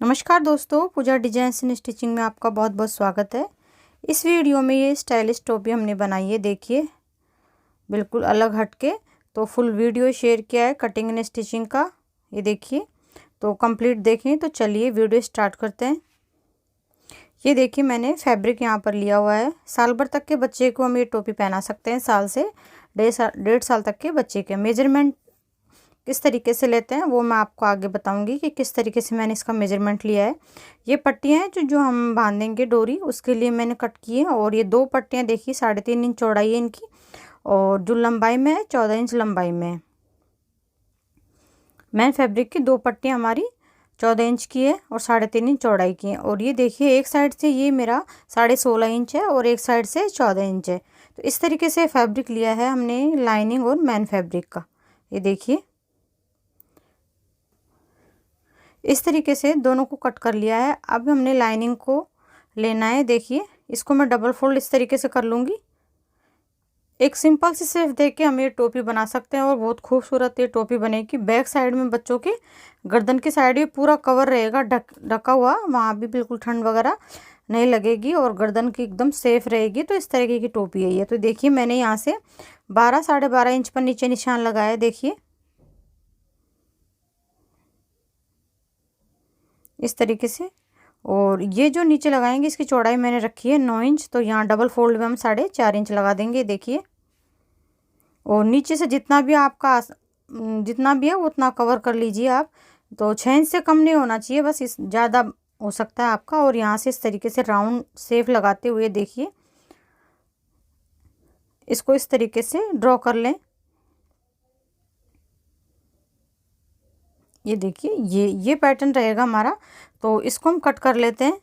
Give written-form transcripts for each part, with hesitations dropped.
नमस्कार दोस्तों, पूजा designs and stitching में आपका बहुत बहुत स्वागत है। इस वीडियो में ये स्टाइलिश टोपी हमने बनाई है। देखिए, बिल्कुल अलग हटके। तो फुल वीडियो शेयर किया है कटिंग एंड स्टिचिंग का। ये देखिए, तो कंप्लीट देखें। तो चलिए वीडियो स्टार्ट करते हैं। ये देखिए, मैंने फैब्रिक यहाँ पर लिया हुआ है। साल भर तक के बच्चे को हम ये टोपी पहना सकते हैं। साल से 1.5 साल तक के बच्चे के मेजरमेंट किस तरीके से लेते हैं वो मैं आपको आगे बताऊंगी कि किस तरीके से मैंने इसका मेजरमेंट लिया है। ये पट्टियाँ हैं जो हम बांधेंगे डोरी, उसके लिए मैंने कट की है। और ये 2 पट्टियाँ देखिए, 3.5 इंच चौड़ाई है इनकी, और जो लंबाई में है 14 इंच लंबाई में है। मैन फैब्रिक की 2 पट्टियाँ हमारी 14 इंच की है और 3.5 इंच चौड़ाई की है। और ये देखिए, एक साइड से ये मेरा 16.5 इंच है और एक साइड से 14 इंच है। तो इस तरीके से फैब्रिक लिया है हमने लाइनिंग और मैन फैब्रिक का। ये देखिए, इस तरीके से दोनों को कट कर लिया है। अब हमने लाइनिंग को लेना है। देखिए, इसको मैं डबल फोल्ड इस तरीके से कर लूँगी। एक सिंपल सी सिर्फ देख के हम ये टोपी बना सकते हैं और बहुत खूबसूरत ये टोपी बनेगी। बैक साइड में बच्चों के गर्दन की साइड भी पूरा कवर रहेगा, ढका हुआ, वहाँ भी बिल्कुल ठंड वगैरह नहीं लगेगी और गर्दन की एकदम सेफ रहेगी। तो इस तरीके की टोपी है ये। तो देखिए, मैंने यहाँ से 12-12.5 इंच पर नीचे निशान लगाया। देखिए, इस तरीके से। और ये जो नीचे लगाएंगे, इसकी चौड़ाई मैंने रखी है 9 इंच। तो यहाँ डबल फोल्ड में हम 4.5 इंच लगा देंगे। देखिए, और नीचे से जितना भी आपका जितना भी है उतना कवर कर लीजिए आप। तो 6 इंच से कम नहीं होना चाहिए, बस इस ज़्यादा हो सकता है आपका। और यहाँ से इस तरीके से राउंड शेप लगाते हुए देखिए, इसको इस तरीके से ड्रॉ कर लें। ये देखिए, ये पैटर्न रहेगा हमारा। तो इसको हम कट कर लेते हैं।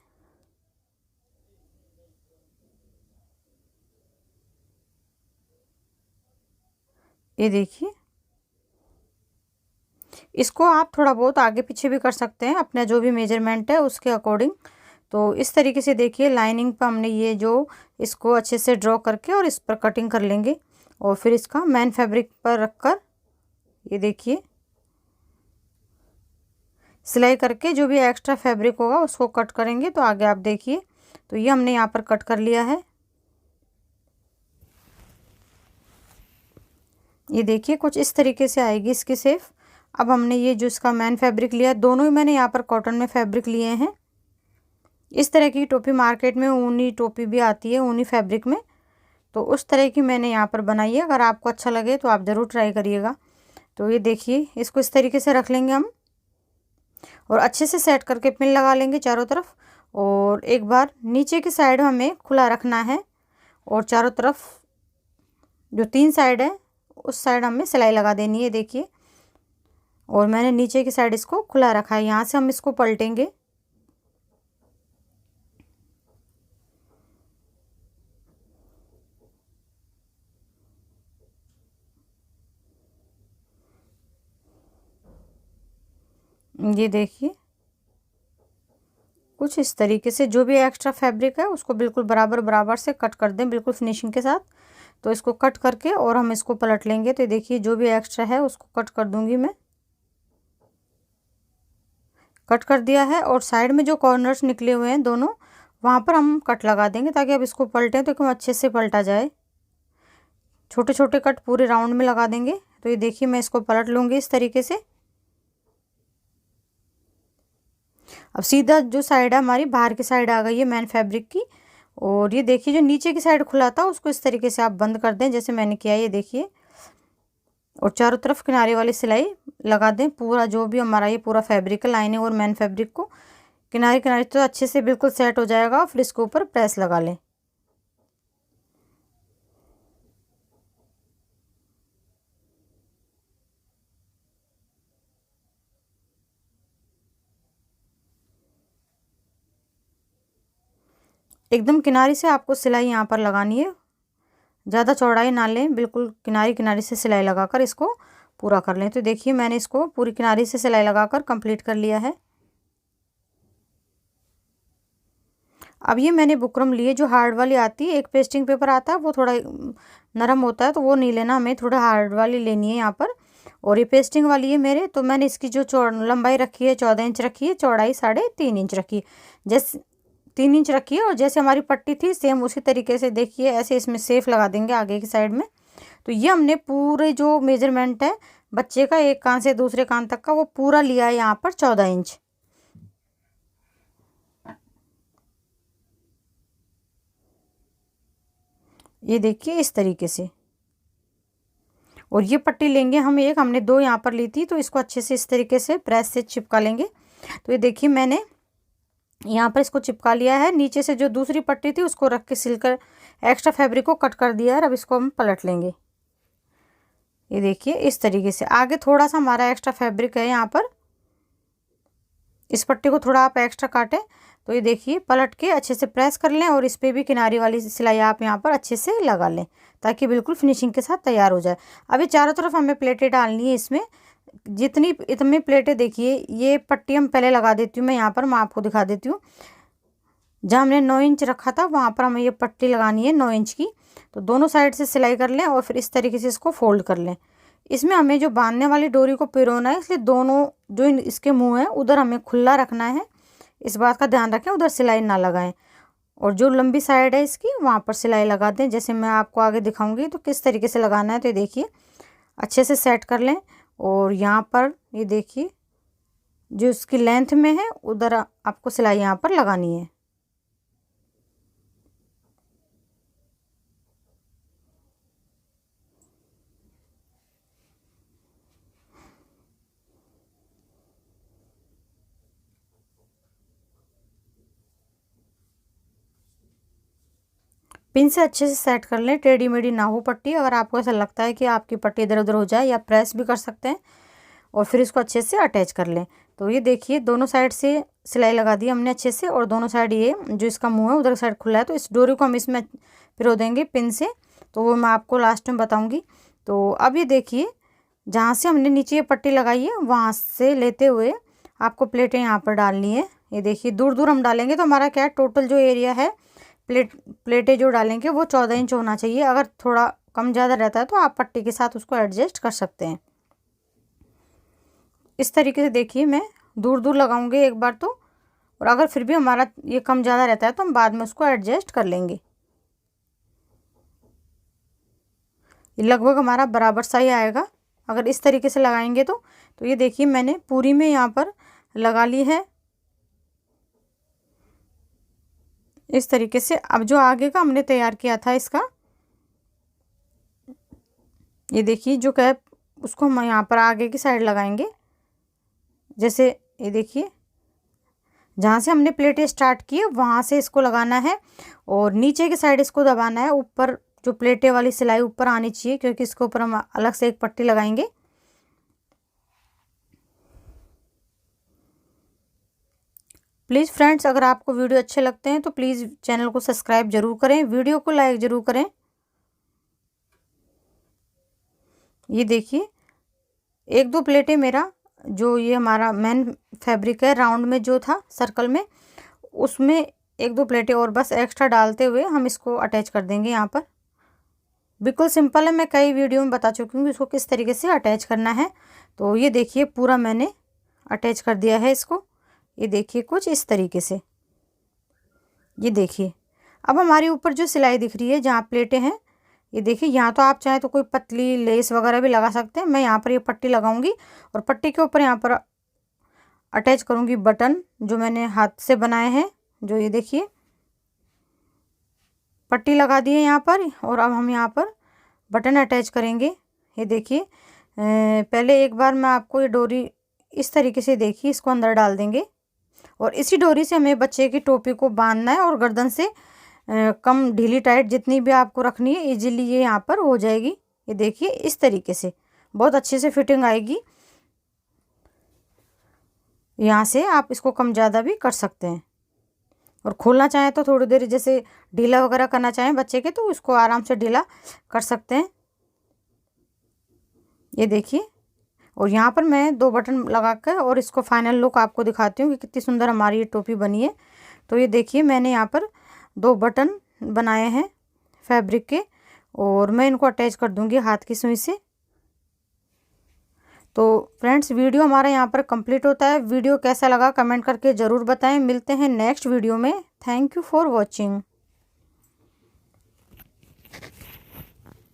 ये देखिए, इसको आप थोड़ा बहुत आगे पीछे भी कर सकते हैं, अपना जो भी मेजरमेंट है उसके अकॉर्डिंग। तो इस तरीके से देखिए, लाइनिंग पर हमने ये जो इसको अच्छे से ड्रॉ करके और इस पर कटिंग कर लेंगे। और फिर इसका मैन फैब्रिक पर रखकर ये देखिए, सिलाई करके जो भी एक्स्ट्रा फैब्रिक होगा उसको कट करेंगे। तो आगे आप देखिए, तो ये हमने यहाँ पर कट कर लिया है। ये देखिए, कुछ इस तरीके से आएगी इसकी शेप। अब हमने ये जो इसका मैन फैब्रिक लिया, दोनों ही मैंने यहाँ पर कॉटन में फैब्रिक लिए हैं। इस तरह की टोपी मार्केट में ऊनी टोपी भी आती है, ऊनी फैब्रिक में। तो उस तरह की मैंने यहाँ पर बनाई है। अगर आपको अच्छा लगे तो आप ज़रूर ट्राई करिएगा। तो ये देखिए, इसको इस तरीके से रख लेंगे हम और अच्छे से सेट करके पिन लगा लेंगे चारों तरफ। और एक बार नीचे की साइड हमें खुला रखना है और चारों तरफ जो 3 साइड है उस साइड हमें सिलाई लगा देनी है। देखिए, और मैंने नीचे की साइड इसको खुला रखा है। यहाँ से हम इसको पलटेंगे। ये देखिए, कुछ इस तरीके से जो भी एक्स्ट्रा फैब्रिक है उसको बिल्कुल बराबर बराबर से कट कर दें, बिल्कुल फिनिशिंग के साथ। तो इसको कट करके और हम इसको पलट लेंगे। तो देखिए, जो भी एक्स्ट्रा है उसको कट कर दूंगी मैं। कट कर दिया है और साइड में जो कॉर्नर्स निकले हुए हैं दोनों, वहाँ पर हम कट लगा देंगे ताकि अब इसको पलटें तो एकदम अच्छे से पलटा जाए। छोटे छोटे कट पूरे राउंड में लगा देंगे। तो ये देखिए, मैं इसको पलट लूँगी इस तरीके से। अब सीधा जो साइड है हमारी बाहर की साइड आ गई है मैन फैब्रिक की। और ये देखिए, जो नीचे की साइड खुला था उसको इस तरीके से आप बंद कर दें जैसे मैंने किया है। ये देखिए, और चारों तरफ किनारे वाली सिलाई लगा दें। पूरा जो भी हमारा ये पूरा फैब्रिक है, लाइनिंग और मैन फैब्रिक को किनारे किनारे तो अच्छे से बिल्कुल सेट हो जाएगा। फिर इसके ऊपर प्रेस लगा लें। एकदम किनारे से आपको सिलाई यहाँ पर लगानी है, ज़्यादा चौड़ाई ना लें, बिल्कुल किनारे किनारे से सिलाई लगाकर इसको पूरा कर लें। तो देखिए, मैंने इसको पूरी किनारे से सिलाई लगाकर कंप्लीट कर लिया है। अब ये मैंने बुकरम लिए जो हार्ड वाली आती है। एक पेस्टिंग पेपर आता है वो थोड़ा नरम होता है, तो वो नहीं लेना, हमें थोड़ा हार्ड वाली लेनी है यहाँ पर। और ये पेस्टिंग वाली है मेरे, तो मैंने इसकी जो लंबाई रखी है 14 इंच रखी है, चौड़ाई 3.5 इंच रखी है, जैसे 3 इंच रखी है। और जैसे हमारी पट्टी थी सेम उसी तरीके से देखिए ऐसे इसमें सेफ लगा देंगे आगे की साइड में। तो ये हमने पूरे जो मेजरमेंट है बच्चे का एक कान से दूसरे कान तक का वो पूरा लिया है यहाँ पर 14 इंच। ये देखिए इस तरीके से। और ये पट्टी लेंगे हम एक, हमने 2 यहाँ पर ली थी, तो इसको अच्छे से इस तरीके से प्रेस से चिपका लेंगे। तो ये देखिए मैंने यहाँ पर इसको चिपका लिया है। नीचे से जो दूसरी पट्टी थी उसको रख के सिलकर एक्स्ट्रा फैब्रिक को कट कर दिया है। अब इसको हम पलट लेंगे। ये देखिए इस तरीके से। आगे थोड़ा सा हमारा एक्स्ट्रा फैब्रिक है यहाँ पर, इस पट्टी को थोड़ा आप एक्स्ट्रा काटें। तो ये देखिए पलट के अच्छे से प्रेस कर लें और इस पर भी किनारी वाली सिलाई आप यहाँ पर अच्छे से लगा लें ताकि बिल्कुल फिनिशिंग के साथ तैयार हो जाए। अभी चारों तरफ हमें प्लेटें डालनी है इसमें। इतनी प्लेटें देखिए, ये पट्टी हम पहले लगा देती हूँ मैं यहाँ पर, मैं आपको दिखा देती हूँ। जहाँ हमने 9 इंच रखा था वहाँ पर हमें ये पट्टी लगानी है 9 इंच की। तो दोनों साइड से सिलाई कर लें और फिर इस तरीके से इसको फोल्ड कर लें। इसमें हमें जो बांधने वाली डोरी को पिरोना है, इसलिए दोनों जो इसके मुंह है उधर हमें खुला रखना है। इस बात का ध्यान रखें उधर सिलाई ना लगाएं। और जो लंबी साइड है इसकी वहाँ पर सिलाई लगा दें, जैसे मैं आपको आगे दिखाऊंगी तो किस तरीके से लगाना है। तो ये देखिए अच्छे से सेट कर लें। और यहाँ पर ये देखिए जो इसकी लेंथ में है उधर आपको सिलाई यहाँ पर लगानी है। पिन से अच्छे से सेट कर लें, टेढ़ी मेढ़ी ना हो पट्टी। अगर आपको ऐसा लगता है कि आपकी पट्टी इधर उधर हो जाए या प्रेस भी कर सकते हैं और फिर इसको अच्छे से अटैच कर लें। तो ये देखिए दोनों साइड से सिलाई लगा दी हमने अच्छे से और दोनों साइड ये जो इसका मुंह है उधर साइड खुला है, तो इस डोरी को हम इसमें पिरो देंगे पिन से। तो वो मैं आपको लास्ट में बताऊँगी। तो अब ये देखिए जहाँ से हमने नीचे ये पट्टी लगाई है वहाँ से लेते हुए आपको प्लेटें यहाँ पर डालनी है। ये देखिए दूर दूर हम डालेंगे तो हमारा क्या है, टोटल जो एरिया है प्लेटें जो डालेंगे वो 14 इंच होना चाहिए। अगर थोड़ा कम ज़्यादा रहता है तो आप पट्टी के साथ उसको एडजस्ट कर सकते हैं। इस तरीके से देखिए मैं दूर दूर लगाऊंगी एक बार तो, और अगर फिर भी हमारा ये कम ज़्यादा रहता है तो हम बाद में उसको एडजस्ट कर लेंगे। ये लगभग हमारा बराबर सा ही आएगा अगर इस तरीके से लगाएंगे तो ये देखिए मैंने पूरी में यहाँ पर लगा ली है इस तरीके से। अब जो आगे का हमने तैयार किया था इसका, ये देखिए जो कैप उसको हम यहाँ पर आगे की साइड लगाएंगे। जैसे ये देखिए जहाँ से हमने प्लेटें स्टार्ट की है वहाँ से इसको लगाना है और नीचे की साइड इसको दबाना है। ऊपर जो प्लेटें वाली सिलाई ऊपर आनी चाहिए क्योंकि इसके ऊपर हम अलग से एक पट्टी लगाएंगे। प्लीज़ फ्रेंड्स अगर आपको वीडियो अच्छे लगते हैं तो प्लीज़ चैनल को सब्सक्राइब जरूर करें, वीडियो को लाइक ज़रूर करें। ये देखिए 1-2 प्लेटें मेरा जो ये हमारा मेन फैब्रिक है राउंड में जो था सर्कल में, उसमें 1-2 प्लेटें और बस एक्स्ट्रा डालते हुए हम इसको अटैच कर देंगे। यहाँ पर बिल्कुल सिंपल है, मैं कई वीडियो में बता चुकी हूँ इसको किस तरीके से अटैच करना है। तो ये देखिए पूरा मैंने अटैच कर दिया है इसको। ये देखिए कुछ इस तरीके से। ये देखिए अब हमारे ऊपर जो सिलाई दिख रही है जहाँ प्लेटें हैं, ये देखिए यहाँ तो आप चाहे तो कोई पतली लेस वगैरह भी लगा सकते हैं। मैं यहाँ पर ये पट्टी लगाऊंगी और पट्टी के ऊपर यहाँ पर अटैच करूँगी बटन जो मैंने हाथ से बनाए हैं। जो ये देखिए पट्टी लगा दी है यहाँ पर और अब हम यहाँ पर बटन अटैच करेंगे। ये देखिए पहले एक बार मैं आपको ये डोरी इस तरीके से देखिए इसको अंदर डाल देंगे और इसी डोरी से हमें बच्चे की टोपी को बांधना है और गर्दन से कम ढीली टाइट जितनी भी आपको रखनी है इजीली ये यहाँ पर हो जाएगी। ये देखिए इस तरीके से बहुत अच्छे से फिटिंग आएगी। यहाँ से आप इसको कम ज़्यादा भी कर सकते हैं और खोलना चाहें तो थोड़ी देर जैसे ढीला वगैरह करना चाहें बच्चे के तो उसको आराम से ढीला कर सकते हैं। ये देखिए और यहाँ पर मैं 2 बटन लगा कर और इसको फाइनल लुक आपको दिखाती हूँ कि कितनी सुंदर हमारी ये टोपी बनी है। तो ये देखिए मैंने यहाँ पर 2 बटन बनाए हैं फैब्रिक के और मैं इनको अटैच कर दूँगी हाथ की सुई से। तो फ्रेंड्स वीडियो हमारा यहाँ पर कंप्लीट होता है। वीडियो कैसा लगा कमेंट करके ज़रूर बताएं। मिलते हैं नेक्स्ट वीडियो में। Thank you for watching.